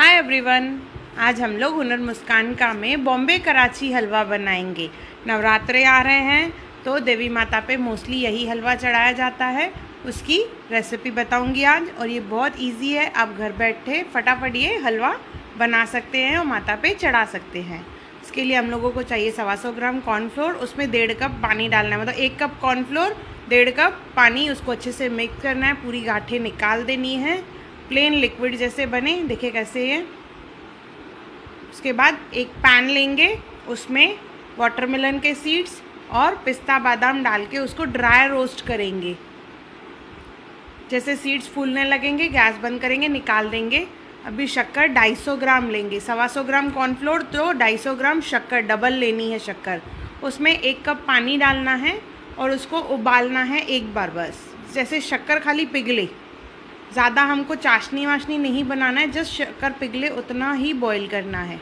Hi everyone, आज हम लोग हुनर मुस्कान का में बॉम्बे कराची हलवा बनाएंगे। नवरात्रे आ रहे हैं तो देवी माता पे मोस्टली यही हलवा चढ़ाया जाता है। उसकी रेसिपी बताऊंगी आज, और ये बहुत इजी है। आप घर बैठे फटाफट ये हलवा बना सकते हैं और माता पे चढ़ा सकते हैं। इसके लिए हम लोगों को चाहिए 125 ग्राम कॉर्नफ्लोर, उसमें 1.5 कप पानी डालना है। मतलब 1 कप कॉर्नफ्लोर 1.5 कप पानी, उसको अच्छे से मिक्स करना है, पूरी गांठें निकाल देनी है, प्लेन लिक्विड जैसे बने। देखिए कैसे है। उसके बाद एक पैन लेंगे, उसमें वाटरमेलन के सीड्स और पिस्ता बादाम डाल के उसको ड्राई रोस्ट करेंगे। जैसे सीड्स फूलने लगेंगे गैस बंद करेंगे, निकाल देंगे। अभी शक्कर 250 ग्राम लेंगे। 125 ग्राम कॉर्नफ्लोर तो 250 ग्राम शक्कर, डबल लेनी है शक्कर। उसमें 1 कप पानी डालना है और उसको उबालना है एक बार बस, जैसे शक्कर खाली पिघले। ज़्यादा हमको चाशनी वाशनी नहीं बनाना है, जस्ट शक्कर पिघले उतना ही बॉईल करना है।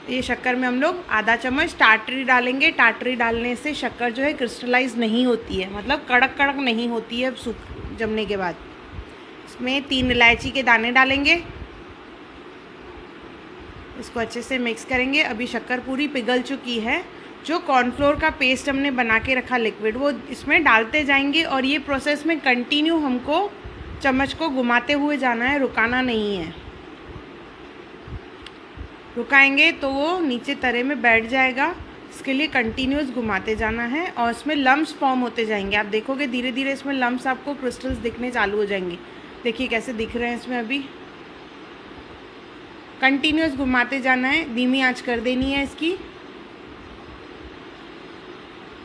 ये शक्कर में हम लोग आधा चम्मच टाटरी डालेंगे। टाटरी डालने से शक्कर जो है क्रिस्टलाइज नहीं होती है, मतलब कड़क कड़क नहीं होती है सूप जमने के बाद। इसमें 3 इलायची के दाने डालेंगे, इसको अच्छे से मिक्स करेंगे। अभी शक्कर पूरी पिघल चुकी है। जो कॉर्नफ्लोर का पेस्ट हमने बना के रखा लिक्विड, वो इसमें डालते जाएंगे और ये प्रोसेस में कंटिन्यू हमको चम्मच को घुमाते हुए जाना है, रुकाना नहीं है। रुकाएंगे तो वो नीचे तरे में बैठ जाएगा। इसके लिए कंटिन्यूस घुमाते जाना है और इसमें लम्ब्स फॉर्म होते जाएंगे। आप देखोगे धीरे धीरे इसमें लम्ब्स, आपको क्रिस्टल्स दिखने चालू हो जाएंगे। देखिए कैसे दिख रहे हैं इसमें। अभी कंटिन्यूस घुमाते जाना है, धीमी आंच कर देनी है इसकी।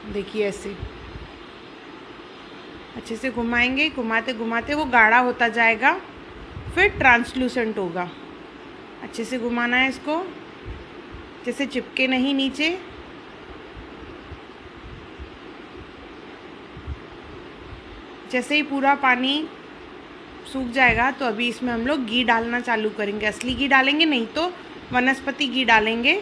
देखिए ऐसे अच्छे से घुमाएंगे, घुमाते घुमाते वो गाढ़ा होता जाएगा, फिर ट्रांसलूसेंट होगा। अच्छे से घुमाना है इसको, जैसे चिपके नहीं नीचे। जैसे ही पूरा पानी सूख जाएगा तो अभी इसमें हम लोग घी डालना चालू करेंगे। असली घी डालेंगे, नहीं तो वनस्पति घी डालेंगे।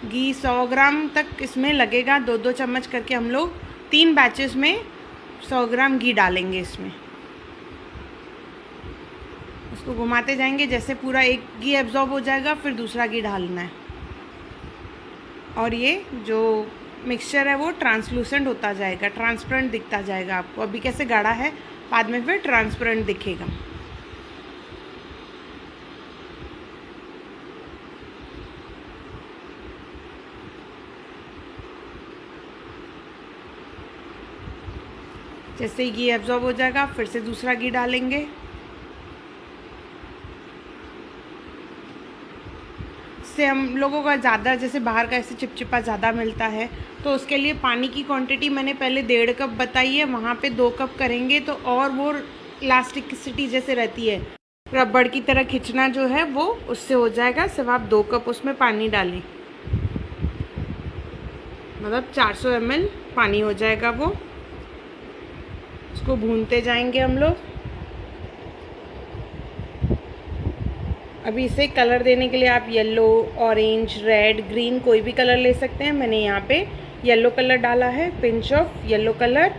घी 100 ग्राम तक इसमें लगेगा। 2-2 चम्मच करके हम लोग 3 बैचेस में 100 ग्राम घी डालेंगे इसमें। उसको घुमाते जाएंगे, जैसे पूरा एक घी एब्जॉर्ब हो जाएगा फिर दूसरा घी डालना है। और ये जो मिक्सचर है वो ट्रांसलूसेंट होता जाएगा, ट्रांसपेरेंट दिखता जाएगा आपको। अभी कैसे गाढ़ा है, बाद में फिर ट्रांसपेरेंट दिखेगा। जैसे ही घी एब्जॉर्ब हो जाएगा फिर से दूसरा घी डालेंगे। इससे हम लोगों का ज़्यादा, जैसे बाहर का ऐसे चिपचिपा ज़्यादा मिलता है, तो उसके लिए पानी की क्वांटिटी मैंने पहले 1.5 कप बताई है, वहाँ पे 2 कप करेंगे तो और वो इलास्टिसिटी जैसे रहती है, रबड़ की तरह खिंचना जो है वो उससे हो जाएगा। सिर्फ आप 2 कप उसमें पानी डालें, मतलब 400 ml पानी हो जाएगा वो। उसको भूनते जाएंगे हम लोग। अभी इसे कलर देने के लिए आप येलो, ऑरेंज, रेड, ग्रीन कोई भी कलर ले सकते हैं। मैंने यहाँ पे येलो कलर डाला है, पिंच ऑफ येलो कलर।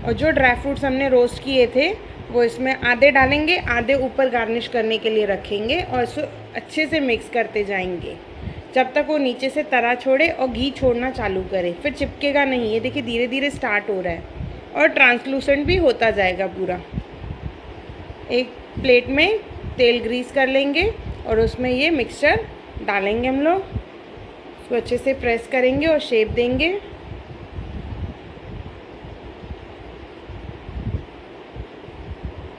और जो ड्राई फ्रूट्स हमने रोस्ट किए थे वो इसमें आधे डालेंगे, आधे ऊपर गार्निश करने के लिए रखेंगे और इसको अच्छे से मिक्स करते जाएंगे जब तक वो नीचे से तरा छोड़े और घी छोड़ना चालू करे। फिर चिपकेगा नहीं। ये देखिए धीरे धीरे स्टार्ट हो रहा है और ट्रांसलूसेंट भी होता जाएगा पूरा। एक प्लेट में तेल ग्रीस कर लेंगे और उसमें ये मिक्सचर डालेंगे हम लोग। इसको अच्छे से प्रेस करेंगे और शेप देंगे।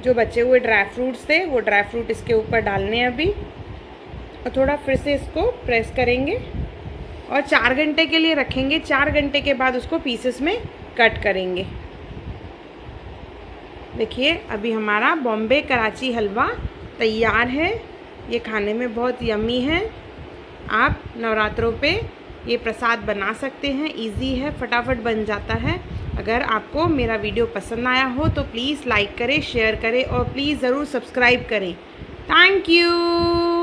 जो बचे हुए ड्राई फ्रूट्स थे वो ड्राई फ्रूट इसके ऊपर डालने हैं अभी, और थोड़ा फिर से इसको प्रेस करेंगे और 4 घंटे के लिए रखेंगे। 4 घंटे के बाद उसको पीसेस में कट करेंगे। देखिए अभी हमारा बॉम्बे कराची हलवा तैयार है। ये खाने में बहुत यम्मी है। आप नवरात्रों पे ये प्रसाद बना सकते हैं, इजी है, फटाफट बन जाता है। अगर आपको मेरा वीडियो पसंद आया हो तो प्लीज़ लाइक करें, शेयर करें और प्लीज़ ज़रूर सब्सक्राइब करें। Thank you.